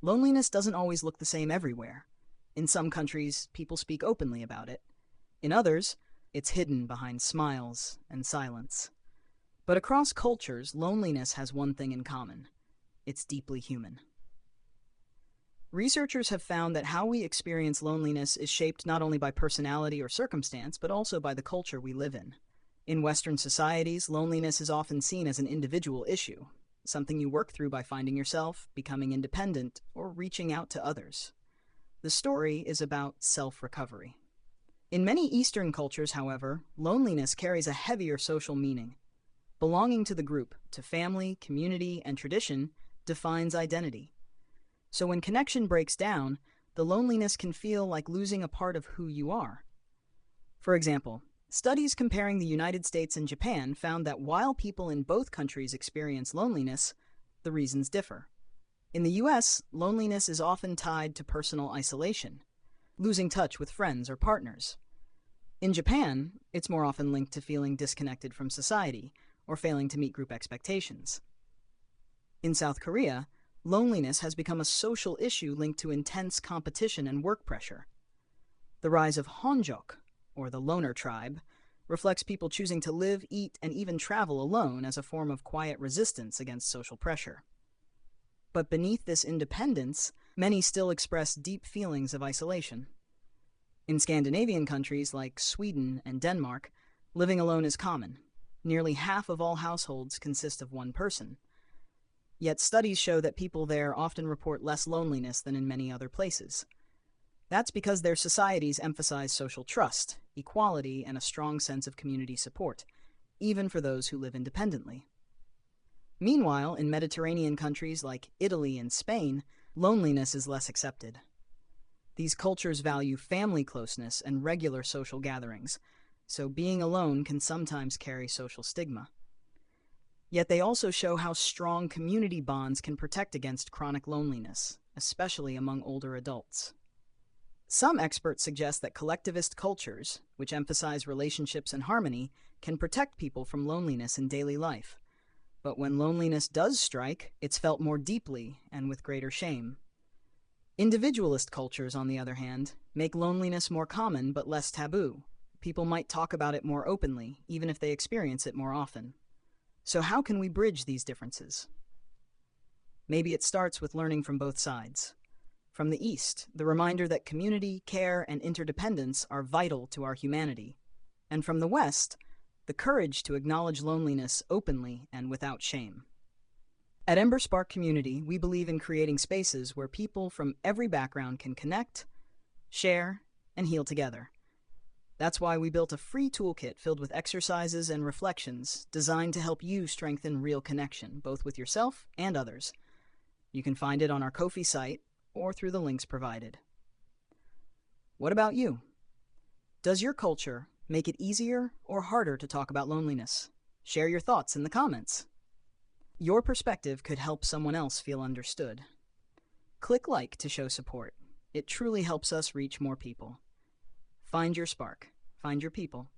Loneliness doesn't always look the same everywhere. In some countries, people speak openly about it. In others, it's hidden behind smiles and silence. But across cultures, loneliness has one thing in common. It's deeply human. Researchers have found that how we experience loneliness is shaped not only by personality or circumstance, but also by the culture we live in. In Western societies, loneliness is often seen as an individual issue, something you work through by finding yourself, becoming independent, or reaching out to others. The story is about self-recovery. In many Eastern cultures, however, loneliness carries a heavier social meaning. Belonging to the group, to family, community, and tradition, defines identity. So when connection breaks down, the loneliness can feel like losing a part of who you are. For example, studies comparing the United States and Japan found that while people in both countries experience loneliness, the reasons differ. In the US, loneliness is often tied to personal isolation, losing touch with friends or partners. In Japan, it's more often linked to feeling disconnected from society or failing to meet group expectations. In South Korea, loneliness has become a social issue linked to intense competition and work pressure. The rise of honjok, or the loner tribe, reflects people choosing to live, eat, and even travel alone as a form of quiet resistance against social pressure. But beneath this independence, many still express deep feelings of isolation. In Scandinavian countries like Sweden and Denmark, living alone is common. Nearly half of all households consist of one person. Yet studies show that people there often report less loneliness than in many other places. That's because their societies emphasize social trust, equality, and a strong sense of community support, even for those who live independently. Meanwhile, in Mediterranean countries like Italy and Spain, loneliness is less accepted. These cultures value family closeness and regular social gatherings, so being alone can sometimes carry social stigma. Yet they also show how strong community bonds can protect against chronic loneliness, especially among older adults. Some experts suggest that collectivist cultures, which emphasize relationships and harmony, can protect people from loneliness in daily life. But when loneliness does strike, it's felt more deeply and with greater shame. Individualist cultures, on the other hand, make loneliness more common but less taboo. People might talk about it more openly, even if they experience it more often. So how can we bridge these differences? Maybe it starts with learning from both sides. From the East, the reminder that community, care, and interdependence are vital to our humanity. And from the West, the courage to acknowledge loneliness openly and without shame. At Ember Spark Community, we believe in creating spaces where people from every background can connect, share, and heal together. That's why we built a free toolkit filled with exercises and reflections designed to help you strengthen real connection, both with yourself and others. You can find it on our Ko-fi site or through the links provided. What about you? Does your culture make it easier or harder to talk about loneliness? Share your thoughts in the comments. Your perspective could help someone else feel understood. Click like to show support. It truly helps us reach more people. Find your spark. Find your people.